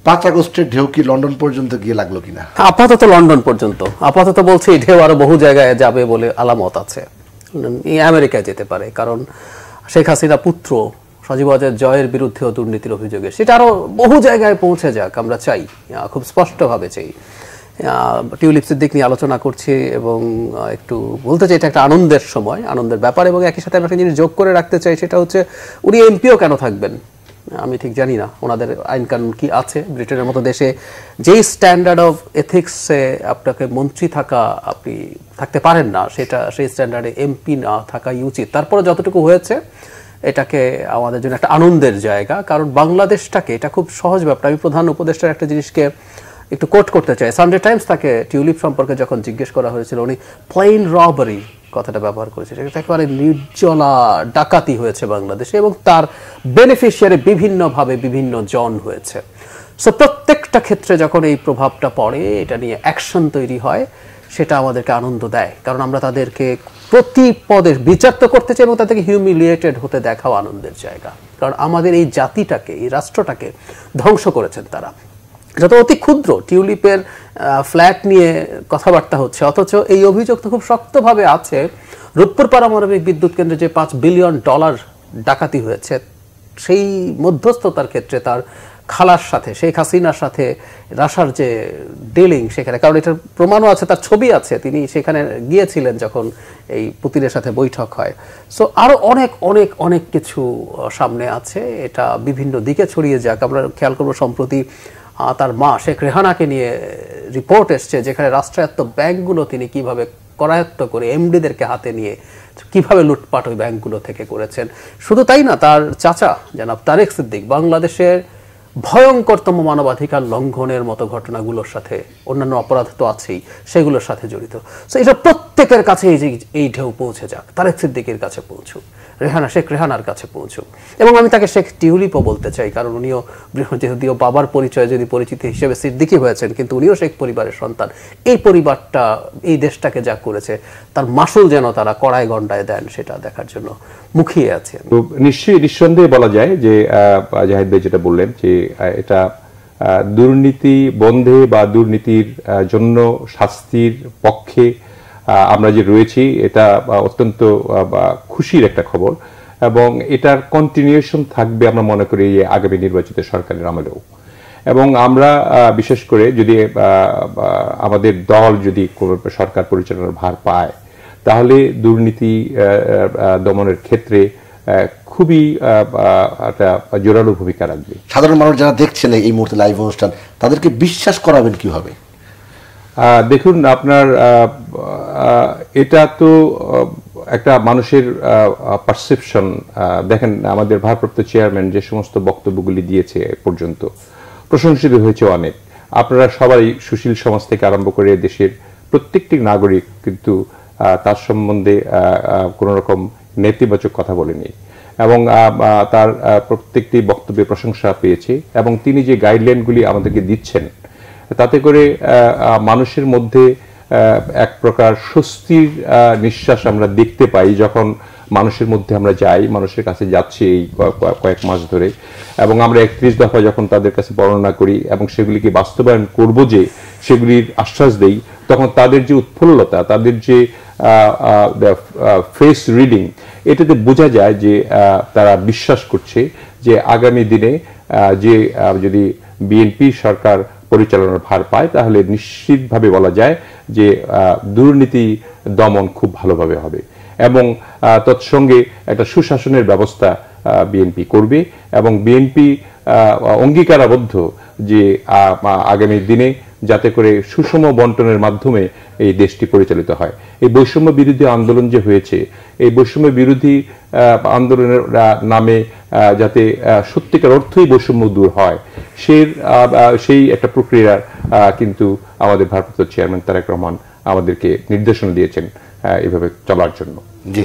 5 আগস্টের ঢেউ কি লন্ডন পর্যন্ত গিয়ে লাগলো কিনা? আপাতত লন্ডন পর্যন্ত, আপাতত বলছে এই ঢেউ আরো বহু জায়গায় যাবে বলে আলামত আছে। আমেরিকায় যেতে পারে, কারণ শেখ হাসিনা পুত্র সজীব ওয়াজেদ জয়ের বিরুদ্ধেও দুর্নীতির অভিযোগে সেটা আরো বহু জায়গায় পৌঁছে যাক, আমরা চাই, খুব স্পষ্টভাবে চাই। টিউলিপসের দিক নিয়ে আলোচনা করছি এবং একটু বলতে চাই এটা একটা আনন্দের সময়, আনন্দের ব্যাপার। এবং একই সাথে আমি একটা জিনিস যোগ করে রাখতে চাই, সেটা হচ্ছে উনি এমপিও কেন থাকবেন আমি ঠিক জানি না, ওনাদের আইন কানুন কি আছে। ব্রিটেনের মতো দেশে যেই স্ট্যান্ডার্ড অফ এথিক্সে আপনাকে মন্ত্রী থাকা, আপনি থাকতে পারেন না, সেটা সেই স্ট্যান্ডার্ডে এমপি না থাকাই উচিত। তারপরে যতটুকু হয়েছে এটাকে আমাদের জন্য একটা আনন্দের জায়গা, কারণ বাংলাদেশটাকে, এটা খুব সহজ ব্যাপার। আমি প্রধান উপদেষ্টার একটা জিনিসকে একটু কোট করতে চাই। সানডে টাইমস তাকে টিউলিপ সম্পর্কে যখন জিজ্ঞেস করা হয়েছিল, উনি প্লেন রবারি কথাটা ব্যবহার করেছে। এটা একেবারে নির্জলা ডাকাতি হয়েছে বাংলাদেশে এবং তার বেনিফিশিয়ারি বিভিন্নভাবে বিভিন্ন জন হয়েছে। সো প্রত্যেকটা ক্ষেত্রে যখন এই প্রভাবটা পড়ে, এটা নিয়ে অ্যাকশন তৈরি হয়, সেটা আমাদেরকে আনন্দ দেয়, কারণ আমরা তাদেরকে প্রতি পদে বিচার তো করতে চাই এবং তাদেরকে হিউমিলিয়েটেড হতে দেখাও আনন্দের জায়গা। কারণ আমাদের এই জাতিটাকে, এই রাষ্ট্রটাকে ধ্বংস করেছেন তারা। যত অতি ক্ষুদ্র টিউলিপের ফ্ল্যাট নিয়ে কথাবার্তা হচ্ছে, অথচ এই অভিযোগ তো খুব শক্তভাবে আছে রূপপুর পারমাণবিক বিদ্যুৎ কেন্দ্রে যে $5 বিলিয়ন ডাকাতি হয়েছে, সেই মধ্যস্থতার ক্ষেত্রে তার খালার সাথে, শেখ হাসিনার সাথে রাশার যে ডিলিং সেখানে, কারণ এটার প্রমাণও আছে, তার ছবি আছে, তিনি সেখানে গিয়েছিলেন যখন এই পুতিনের সাথে বৈঠক হয়। সো আরও অনেক অনেক অনেক কিছু সামনে আছে, এটা বিভিন্ন দিকে ছড়িয়ে যাক। আমরা খেয়াল করবো সম্প্রতি তার মা শেখ রেহানাকে নিয়ে রিপোর্ট এসছে, যেখানে রাষ্ট্রায়ত্ত ব্যাংকগুলো তিনি কিভাবে করায়ত্ত করে এমডিদেরকে হাতে নিয়ে কিভাবে লুটপাট ওই ব্যাংকগুলো থেকে করেছেন। শুধু তাই না, তার চাচা জনাব তারেক সিদ্দিক বাংলাদেশের ভয়ঙ্করতম মানবাধিকার লঙ্ঘনের মতো ঘটনাগুলোর সাথে, অন্যান্য অপরাধ তো আছেই, সেগুলোর সাথে জড়িত। সো এটা প্রত্যেকের কাছে এই ঢেউ পৌঁছে যাক, তারেক সিদ্দিকের কাছে পৌঁছুক, শেখ রেহানার কাছে পৌঁছুক। এবং আমি তাকে শেখ টিউলিপও বলতে চাই, কারণ উনিও যদিও বাবার পরিচয় যদি পরিচিতি হিসেবে সিদ্দিকী হয়েছেন, কিন্তু উনিও শেখ পরিবারের সন্তান। এই পরিবারটা এই দেশটাকে যা করেছে, তার মাসুল যেন তারা কড়ায় গন্ডায় দেন, সেটা দেখার জন্য মুখিয়ে আছে। নিশ্চয়ই নিঃসন্দেহে বলা যায় যে জাহিদ ভাই যেটা বললেন, যে এটা দুর্নীতি বন্ধে বা দুর্নীতির জন্য শাস্তির পক্ষে আমরা যে রয়েছি, এটা অত্যন্ত খুশির একটা খবর এবং এটার কন্টিনিউশন থাকবে আমরা মনে করি আগামী নির্বাচিত সরকারের আমলেও। এবং আমরা বিশেষ করে যদি আমাদের দল যদি সরকার পরিচালনার ভার পায়, তাহলে দুর্নীতি দমনের ক্ষেত্রে খুবই একটা জোরালো ভূমিকা রাখবে। সাধারণ মানুষ যারা দেখছেন এই মুহূর্তে লাইভ অনুষ্ঠান, তাদেরকে বিশ্বাস করাবেন কিভাবে? দেখুন, আপনার এটা তো একটা মানুষের পারসেপশন। দেখেন, আমাদের ভারপ্রাপ্ত চেয়ারম্যান যে সমস্ত বক্তব্যগুলি দিয়েছে পর্যন্ত প্রশংসিত হয়েছে অনেক। আপনারা সবাই সুশীল সমাজ থেকে আরম্ভ করে দেশের প্রত্যেকটি নাগরিক কিন্তু তার সম্বন্ধে কোনো রকম নেতিবাচক কথা বলেনি এবং তার প্রত্যেকটি বক্তব্যে প্রশংসা পেয়েছে। এবং তিনি যে গাইডলাইনগুলি আমাদেরকে দিচ্ছেন, তাতে করে মানুষের মধ্যে এক প্রকার স্বস্তির নিঃশ্বাস আমরা দেখতে পাই যখন মানুষের মধ্যে আমরা যাই, মানুষের কাছে যাচ্ছি এই কয়েক মাস ধরে, এবং আমরা 31 দফা যখন তাদের কাছে বর্ণনা করি এবং সেগুলিকে বাস্তবায়ন করব যে সেগুলির আশ্বাস দেই, তখন তাদের যে উৎফুল্লতা, তাদের যে ফেস রিডিং, এটাতে বোঝা যায় যে তারা বিশ্বাস করছে যে আগামী দিনে যে যদি বিএনপি সরকার পরিচালনার ভার পায়, তাহলে নিশ্চিতভাবে বলা যায় যে দুর্নীতি দমন খুব ভালোভাবে হবে এবং তৎসঙ্গে একটা সুশাসনের ব্যবস্থা বিএনপি করবে। এবং বিএনপি অঙ্গীকারাবদ্ধ যে আগামী দিনে যাতে করে সুষম বন্টনের মাধ্যমে এই দেশটি পরিচালিত হয়। এই বৈষম্য বিরোধী আন্দোলন যে হয়েছে, এই বৈষম্য বিরোধী আন্দোলনের নামে যাতে সত্যিকার অর্থই বৈষম্য দূর হয়, সেই একটা প্রক্রিয়া কিন্তু আমাদের ভারপ্রাপ্ত চেয়ারম্যান তারেক রহমান আমাদেরকে নির্দেশনা দিয়েছেন এভাবে চলার জন্য। জি।